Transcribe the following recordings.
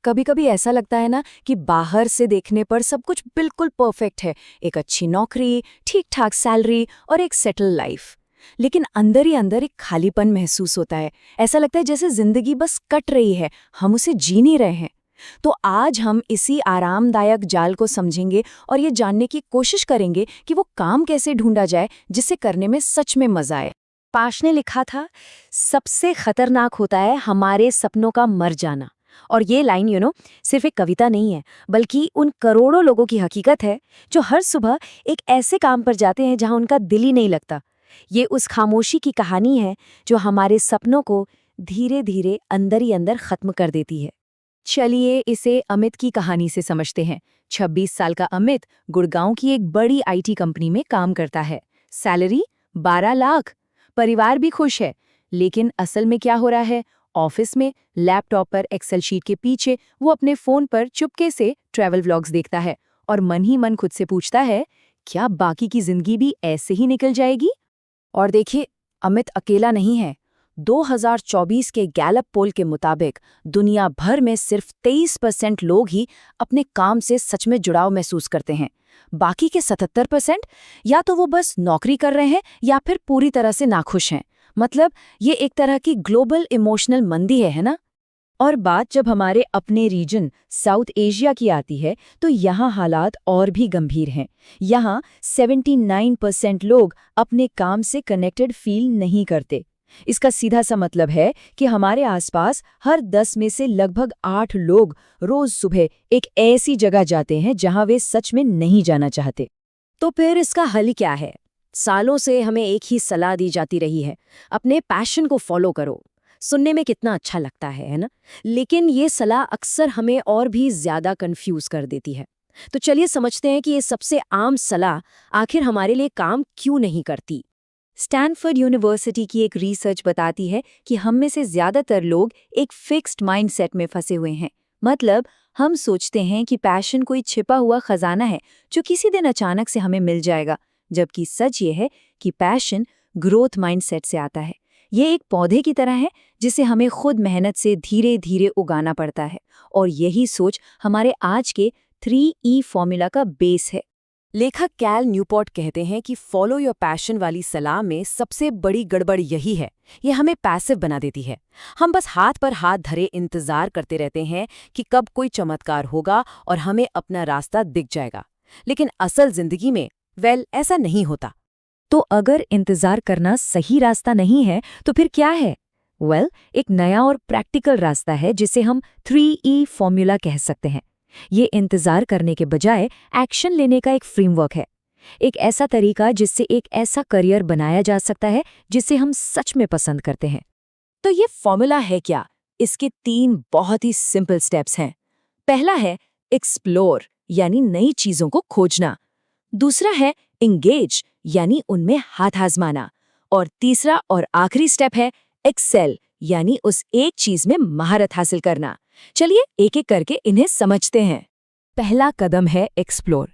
कभी कभी ऐसा लगता है ना कि बाहर से देखने पर सब कुछ बिल्कुल परफेक्ट है, एक अच्छी नौकरी, ठीक ठाक सैलरी और एक सेटल लाइफ। लेकिन अंदर ही अंदर एक खालीपन महसूस होता है। ऐसा लगता है जैसे जिंदगी बस कट रही है, हम उसे जी नहीं रहे हैं। तो आज हम इसी आरामदायक जाल को समझेंगे और ये जानने की कोशिश करेंगे कि वो काम कैसे ढूंढा जाए जिसे करने में सच में मजा आए। पाश ने लिखा था, सबसे खतरनाक होता है हमारे सपनों का मर जाना। और ये लाइन सिर्फ एक कविता नहीं है, बल्कि उन करोड़ों लोगों की हकीकत है जो हर सुबह एक ऐसे काम पर जाते हैं जहां उनका दिल ही नहीं लगता। ये उस खामोशी की कहानी है जो हमारे सपनों को धीरे धीरे अंदर ही अंदर खत्म कर देती है। चलिए इसे अमित की कहानी से समझते हैं। 26 साल का अमित गुड़गांव की एक बड़ी आईटी कंपनी में काम करता है। सैलरी 12 लाख। परिवार भी खुश है। लेकिन असल में क्या हो रहा है? ऑफिस में लैपटॉप पर एक्सेल शीट के पीछे वो अपने फोन पर चुपके से ट्रैवल व्लॉग्स देखता है और मन ही मन खुद से पूछता है, क्या बाकी की जिंदगी भी ऐसे ही निकल जाएगी? और देखिए, अमित अकेला नहीं है। 2024 के गैलप पोल के मुताबिक दुनिया भर में सिर्फ 23% लोग ही अपने काम से सच में जुड़ाव महसूस करते हैं। बाकी के 77% या तो वो बस नौकरी कर रहे हैं या फिर पूरी तरह से नाखुश हैं। मतलब ये एक तरह की ग्लोबल इमोशनल मंदी है ना? और बात जब हमारे अपने रीजन साउथ एशिया की आती है तो यहाँ हालात और भी गंभीर हैं। यहाँ 79% लोग अपने काम से कनेक्टेड फील नहीं करते। इसका सीधा सा मतलब है कि हमारे आसपास हर 10 में से लगभग 8 लोग रोज सुबह एक ऐसी जगह जाते हैं जहां वे सच में नहीं जाना चाहते। तो फिर इसका हल क्या है? सालों से हमें एक ही सलाह दी जाती रही है, अपने पैशन को फॉलो करो। सुनने में कितना अच्छा लगता है ना? लेकिन ये सलाह अक्सर हमें और भी ज्यादा कंफ्यूज कर देती है। तो चलिए समझते हैं कि ये सबसे आम सलाह आखिर हमारे लिए काम क्यों नहीं करती। स्टैनफोर्ड यूनिवर्सिटी की एक रिसर्च बताती है कि हम में से ज्यादातर लोग एक फिक्स्ड माइंडसेट में फंसे हुए हैं। मतलब हम सोचते हैं कि पैशन कोई छिपा हुआ खजाना है जो किसी दिन अचानक से हमें मिल जाएगा, जबकि सच ये है कि पैशन ग्रोथ माइंडसेट से आता है। ये एक पौधे की तरह है जिसे हमें खुद मेहनत से धीरे धीरे उगाना पड़ता है। और यही सोच हमारे आज के 3E फॉर्मूला का बेस है। लेखक कैल न्यूपोर्ट कहते हैं कि फॉलो योर पैशन वाली सलाह में सबसे बड़ी गड़बड़ यही है, ये हमें पैसिव बना देती है। हम बस हाथ पर हाथ धरे इंतजार करते रहते हैं कि कब कोई चमत्कार होगा और हमें अपना रास्ता दिख जाएगा। लेकिन असल जिंदगी में ऐसा नहीं होता। तो अगर इंतजार करना सही रास्ता नहीं है तो फिर क्या है? एक नया और प्रैक्टिकल रास्ता है जिसे हम 3E फॉर्मूला कह सकते हैं। ये इंतजार करने के बजाय एक्शन लेने का एक फ्रेमवर्क है। एक ऐसा तरीका जिससे एक ऐसा करियर बनाया जा सकता है जिसे हम सच में पसंद करते हैं। तो ये फॉर्मूला है क्या? इसके 3 बहुत ही सिंपल स्टेप्स हैं। पहला है एक्सप्लोर, यानी नई चीजों को खोजना। दूसरा है एंगेज, यानी उनमें हाथ आजमाना। और तीसरा और आखिरी स्टेप है एक्सेल, यानी उस एक चीज में महारत हासिल करना। चलिए एक एक करके इन्हें समझते हैं। पहला कदम है एक्सप्लोर।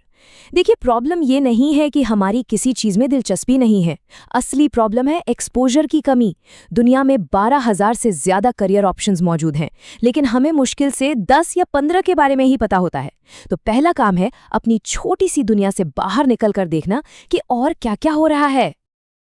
देखिए, प्रॉब्लम ये नहीं है कि हमारी किसी चीज में दिलचस्पी नहीं है। असली प्रॉब्लम है एक्सपोजर की कमी। दुनिया में 12,000 से ज्यादा करियर ऑप्शंस मौजूद हैं, लेकिन हमें मुश्किल से 10 या 15 के बारे में ही पता होता है। तो पहला काम है अपनी छोटी सी दुनिया से बाहर निकलकर देखना कि और क्या-क्या हो रहा है।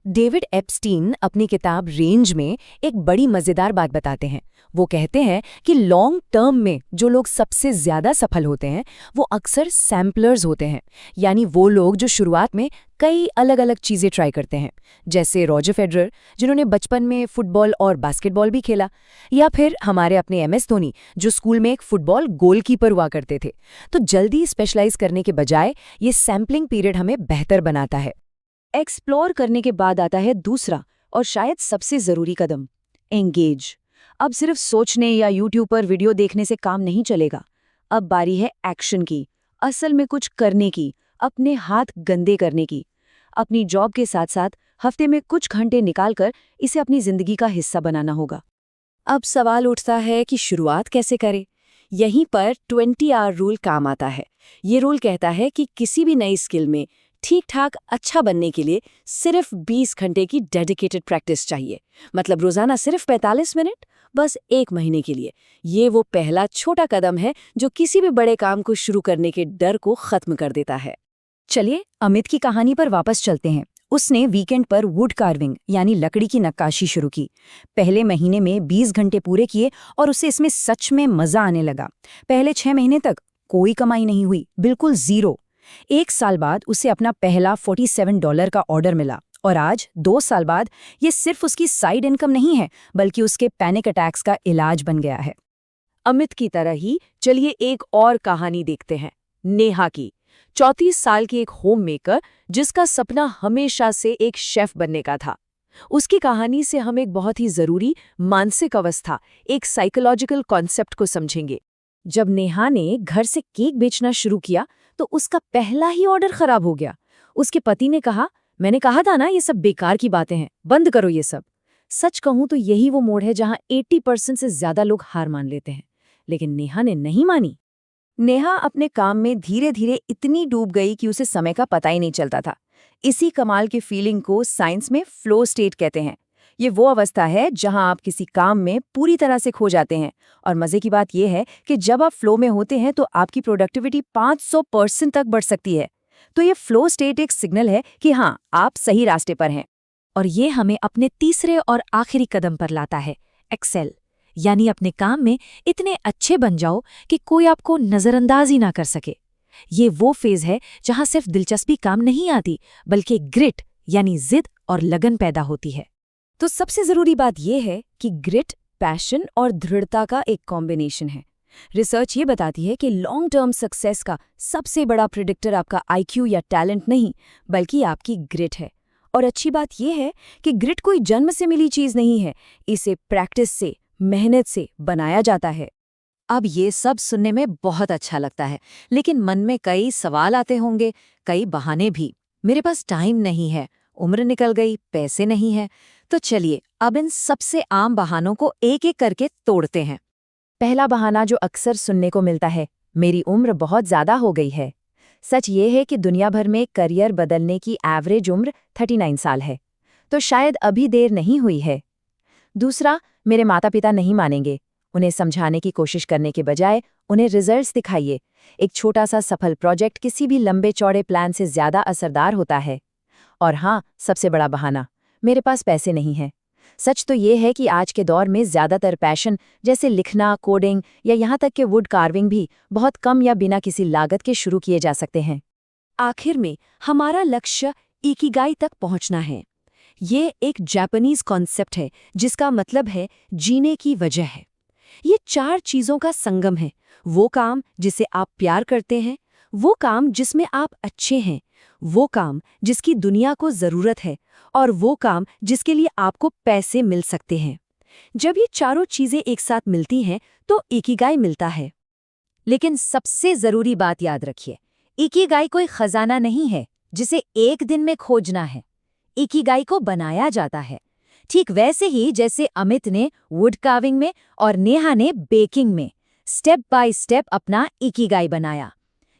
डेविड एप्स्टीन अपनी किताब रेंज में एक बड़ी मजेदार बात बताते हैं। वो कहते हैं कि लॉन्ग टर्म में जो लोग सबसे ज्यादा सफल होते हैं वो अक्सर सैम्पलर्स होते हैं, यानी वो लोग जो शुरुआत में कई अलग अलग चीजें ट्राई करते हैं, जैसे रॉजर फेडरर जिन्होंने बचपन में फुटबॉल और बास्केटबॉल भी खेला, या फिर हमारे अपने MS धोनी जो स्कूल में एक फुटबॉल गोलकीपर हुआ करते थे। तो जल्दी स्पेशलाइज करने के बजाय ये सैम्पलिंग पीरियड हमें बेहतर बनाता है। एक्सप्लोर करने के बाद आता है दूसरा और शायद सबसे जरूरी कदम, एंगेज। अब सिर्फ सोचने या YouTube पर वीडियो देखने से काम नहीं चलेगा। अब बारी है एक्शन की, असल में कुछ करने की, अपने हाथ गंदे करने की। अपनी जॉब के साथ साथ हफ्ते में कुछ घंटे निकालकर इसे अपनी जिंदगी का हिस्सा बनाना होगा। अब सवाल उठता है कि शुरुआत कैसे करें? यहीं पर 20 आवर रूल काम आता है। ये रूल कहता है कि किसी भी नई स्किल में ठीक ठाक अच्छा बनने के लिए सिर्फ 20 घंटे की डेडिकेटेड प्रैक्टिस चाहिए। मतलब रोजाना सिर्फ 45 मिनट, बस 1 महीने के लिए। ये वो पहला छोटा कदम है जो किसी भी बड़े काम को शुरू करने के डर को खत्म कर देता है। चलिए अमित की कहानी पर वापस चलते हैं। उसने वीकेंड पर वुड कार्विंग यानी लकड़ी की नक्काशी शुरू की। पहले महीने में 20 घंटे पूरे किए और उसे इसमें सच में मजा आने लगा। पहले 6 महीने तक कोई कमाई नहीं हुई, बिल्कुल जीरो। 1 साल बाद उसे अपना पहला $47 का ऑर्डर मिला और आज 2 साल बाद ये सिर्फ उसकी साइड इनकम नहीं है, बल्कि उसके पैनिक अटैक्स का इलाज बन गया है। अमित की तरह ही चलिए एक और कहानी देखते हैं, नेहा की। 34 साल की एक होम मेकर जिसका सपना हमेशा से एक शेफ बनने का था। उसकी कहानी से हम एक बहुत ही जरूरी मानसिक अवस्था, एक साइकोलॉजिकल कॉन्सेप्ट को समझेंगे। जब नेहा ने घर से केक बेचना शुरू किया तो उसका पहला ही ऑर्डर खराब हो गया। उसके पति ने कहा, मैंने कहा था ना ये सब बेकार की बातें हैं, बंद करो ये सब। सच कहूं तो यही वो मोड़ है जहां 80% से ज्यादा लोग हार मान लेते हैं। लेकिन नेहा ने नहीं मानी। नेहा अपने काम में धीरे धीरे इतनी डूब गई कि उसे समय का पता ही नहीं चलता था। इसी कमाल की फीलिंग को साइंस में फ्लो स्टेट कहते हैं। ये वो अवस्था है जहां आप किसी काम में पूरी तरह से खो जाते हैं। और मजे की बात यह है कि जब आप फ्लो में होते हैं तो आपकी प्रोडक्टिविटी 500% तक बढ़ सकती है। तो ये फ्लो स्टेट एक सिग्नल है कि हाँ, आप सही रास्ते पर हैं। और ये हमें अपने तीसरे और आखिरी कदम पर लाता है, एक्सेल। यानी अपने काम में इतने अच्छे बन जाओ कि कोई आपको नजरअंदाज ही ना कर सके। ये वो फेज है जहां सिर्फ दिलचस्पी काम नहीं आती, बल्कि ग्रिट यानी जिद और लगन पैदा होती है। तो सबसे जरूरी बात यह है कि ग्रिट, पैशन और दृढ़ता का एक कॉम्बिनेशन है। रिसर्च ये बताती है कि लॉन्ग टर्म सक्सेस का सबसे बड़ा प्रिडिक्टर आपका IQ या टैलेंट नहीं, बल्कि आपकी ग्रिट है। और अच्छी बात यह है कि ग्रिट कोई जन्म से मिली चीज नहीं है, इसे प्रैक्टिस से, मेहनत से बनाया जाता है। अब ये सब सुनने में बहुत अच्छा लगता है, लेकिन मन में कई सवाल आते होंगे, कई बहाने भी। मेरे पास टाइम नहीं है, उम्र निकल गई, पैसे नहीं है। तो चलिए अब इन सबसे आम बहानों को एक एक करके तोड़ते हैं। पहला बहाना जो अक्सर सुनने को मिलता है, मेरी उम्र बहुत ज्यादा हो गई है। सच ये है कि दुनिया भर में करियर बदलने की एवरेज उम्र 39 साल है, तो शायद अभी देर नहीं हुई है। दूसरा, मेरे माता पिता नहीं मानेंगे। उन्हें समझाने की कोशिश करने के बजाय उन्हें रिजल्ट्स दिखाइए। एक छोटा सा सफल प्रोजेक्ट किसी भी लंबे चौड़े प्लान से ज्यादा असरदार होता है। और हाँ, सबसे बड़ा बहाना, मेरे पास पैसे नहीं हैं। सच तो ये है कि आज के दौर में ज्यादातर पैशन जैसे लिखना, कोडिंग या यहाँ तक कि वुड कार्विंग भी बहुत कम या बिना किसी लागत के शुरू किए जा सकते हैं। आखिर में हमारा लक्ष्य इकिगाई तक पहुंचना है। ये एक जापानीज कॉन्सेप्ट है जिसका मतलब है जीने की वजह है। ये 4 चीजों का संगम है। वो काम जिसे आप प्यार करते हैं, वो काम जिसमें आप अच्छे हैं, वो काम जिसकी दुनिया को जरूरत है, और वो काम जिसके लिए आपको पैसे मिल सकते हैं। जब ये चारों चीजें एक साथ मिलती हैं तो इकिगाई मिलता है। लेकिन सबसे जरूरी बात याद रखिए, इकिगाई कोई खजाना नहीं है जिसे एक दिन में खोजना है। इकिगाई को बनाया जाता है, ठीक वैसे ही जैसे अमित ने वुड कार्विंग में और नेहा ने बेकिंग में स्टेप बाय स्टेप अपना इकिगाई बनाया।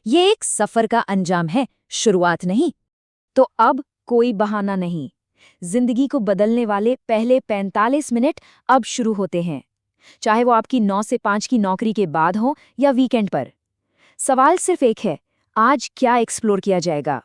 ये एक सफर का अंजाम है, शुरुआत नहीं। तो अब कोई बहाना नहीं। जिंदगी को बदलने वाले पहले 45 मिनट अब शुरू होते हैं, चाहे वो आपकी 9 से 5 की नौकरी के बाद हो या वीकेंड पर। सवाल सिर्फ एक है, आज क्या एक्सप्लोर किया जाएगा?